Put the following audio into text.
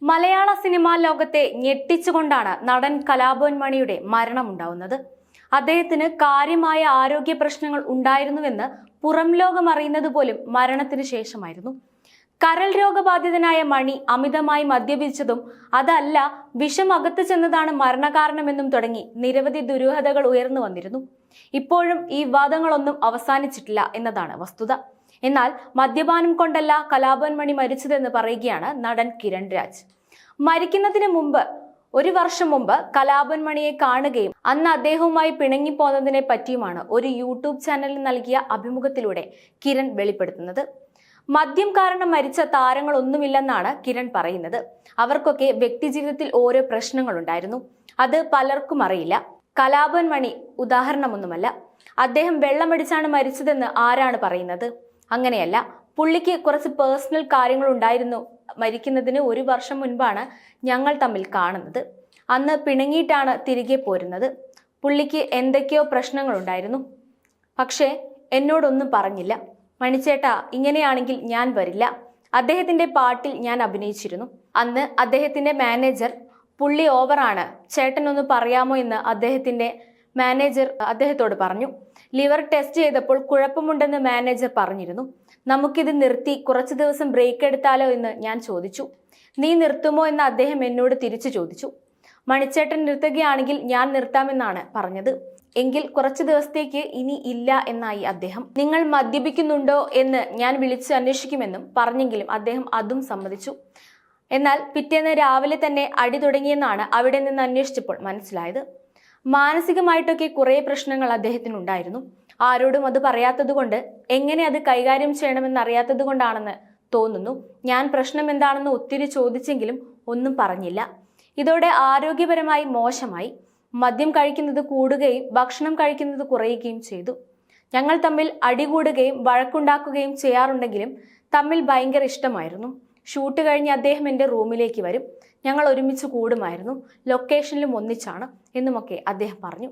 മലയാള cinema ലോകത്തെ ഞെട്ടിച്ചുകൊണ്ടാണ് നടൻ കലാഭവൻ മണിയുടെ മരണമുണ്ടാവുന്നത്. അദ്ദേഹത്തിന് കാര്യമായ ആരോഗ്യ പ്രശ്നങ്ങൾ ഉണ്ടായിരുന്നുവെന്ന് പുറം ലോകം അറിയുന്നത് പോലും മരണത്തിന് ശേഷമായിരുന്നു. കരൾ രോഗബാധിതനായ മണി അമിതമായി മദ്യപിച്ചതും അതല്ല വിഷം അകത്ത് ചെന്നതാണ് മരണകാരണമെന്നും തുടങ്ങി നിരവധി ദുരൂഹതകൾ ഉയർന്നു വന്നിരുന്നു. ഇപ്പോഴും ഈ വിവാദങ്ങളൊന്നും അവസാനിച്ചിട്ടില്ല എന്നതാണ് വസ്തുത. എന്നാൽ മദ്യപാനം കൊണ്ടല്ല കലാഭവൻ മണി മരിച്ചതെന്ന് പറയുകയാണ് നടൻ കിരൺ രാജ്. മരിക്കുന്നതിന് മുമ്പ് ഒരു വർഷം മുമ്പ് കലാഭവൻ മണിയെ കാണുകയും അന്ന് അദ്ദേഹവുമായി പിണങ്ങിപ്പോന്നതിനെ പറ്റിയുമാണ് ഒരു യൂട്യൂബ് ചാനലിൽ നൽകിയ അഭിമുഖത്തിലൂടെ കിരൺ വെളിപ്പെടുത്തുന്നത്. മദ്യം കാരണം മരിച്ച താരങ്ങളൊന്നുമില്ലെന്നാണ് കിരൺ പറയുന്നത്. അവർക്കൊക്കെ വ്യക്തിജീവിതത്തിൽ ഓരോ പ്രശ്നങ്ങളുണ്ടായിരുന്നു. അത് പലർക്കും അറിയില്ല. കലാഭവൻ മണി ഉദാഹരണമൊന്നുമല്ല. അദ്ദേഹം വെള്ളമടിച്ചാണ് മരിച്ചതെന്ന് ആരാണ് പറയുന്നത്? അങ്ങനെയല്ല. പുള്ളിക്ക് കുറച്ച് പേഴ്സണൽ കാര്യങ്ങൾ ഉണ്ടായിരുന്നു. മരിക്കുന്നതിന് ഒരു വർഷം മുൻപാണ് ഞങ്ങൾ തമ്മിൽ കാണുന്നത്. അന്ന് പിണങ്ങിയിട്ടാണ് തിരികെ പോരുന്നത്. പുള്ളിക്ക് എന്തൊക്കെയോ പ്രശ്നങ്ങളുണ്ടായിരുന്നു. പക്ഷേ എന്നോടൊന്നും പറഞ്ഞില്ല. മണിച്ചേട്ടാ, ഇങ്ങനെയാണെങ്കിൽ ഞാൻ വരില്ല. അദ്ദേഹത്തിന്റെ പാട്ടിൽ ഞാൻ അഭിനയിച്ചിരുന്നു. അന്ന് അദ്ദേഹത്തിന്റെ മാനേജർ പുള്ളി ഓവറാണ്, ചേട്ടനൊന്ന് പറയാമോ എന്ന് അദ്ദേഹത്തിന്റെ മാനേജർ അദ്ദേഹത്തോട് പറഞ്ഞു. ലിവർ ടെസ്റ്റ് ചെയ്തപ്പോൾ കുഴപ്പമുണ്ടെന്ന് മാനേജർ പറഞ്ഞിരുന്നു. നമുക്കിത് നിർത്തി കുറച്ചു ദിവസം ബ്രേക്ക് എടുത്താലോ എന്ന് ഞാൻ ചോദിച്ചു. നീ നിർത്തുമോ എന്ന് അദ്ദേഹം എന്നോട് തിരിച്ചു ചോദിച്ചു. മണിച്ചേട്ടൻ നിർത്തുകയാണെങ്കിൽ ഞാൻ നിർത്താമെന്നാണ് പറഞ്ഞത്. എങ്കിൽ കുറച്ചു ദിവസത്തേക്ക് ഇനി ഇല്ല എന്നായി അദ്ദേഹം. നിങ്ങൾ മദ്യപിക്കുന്നുണ്ടോ എന്ന് ഞാൻ വിളിച്ച് അന്വേഷിക്കുമെന്നും പറഞ്ഞെങ്കിലും അദ്ദേഹം അതും സമ്മതിച്ചു. എന്നാൽ പിറ്റേന്ന് രാവിലെ തന്നെ അടി തുടങ്ങിയെന്നാണ് അവിടെ നിന്ന് അന്വേഷിച്ചപ്പോൾ മനസ്സിലായത്. മാനസികമായിട്ടൊക്കെ കുറെ പ്രശ്നങ്ങൾ അദ്ദേഹത്തിനുണ്ടായിരുന്നു. ആരോടും അത് പറയാത്തത് കൊണ്ട്, എങ്ങനെ അത് കൈകാര്യം ചെയ്യണമെന്ന് അറിയാത്തത് കൊണ്ടാണെന്ന് തോന്നുന്നു. ഞാൻ പ്രശ്നം എന്താണെന്ന് ഒത്തിരി ചോദിച്ചെങ്കിലും ഒന്നും പറഞ്ഞില്ല. ഇതോടെ ആരോഗ്യപരമായി മോശമായി. മദ്യം കഴിക്കുന്നത് കൂടുകയും ഭക്ഷണം കഴിക്കുന്നത് കുറയുകയും ചെയ്തു. ഞങ്ങൾ തമ്മിൽ അടികൂടുകയും വഴക്കുണ്ടാക്കുകയും ചെയ്യാറുണ്ടെങ്കിലും തമ്മിൽ ഭയങ്കര ഇഷ്ടമായിരുന്നു. ഷൂട്ട് കഴിഞ്ഞ് അദ്ദേഹം എൻ്റെ റൂമിലേക്ക് വരും. ഞങ്ങൾ ഒരുമിച്ച് കൂടുമായിരുന്നു. ലൊക്കേഷനിലും ഒന്നിച്ചാണ് എന്നുമൊക്കെ അദ്ദേഹം പറഞ്ഞു.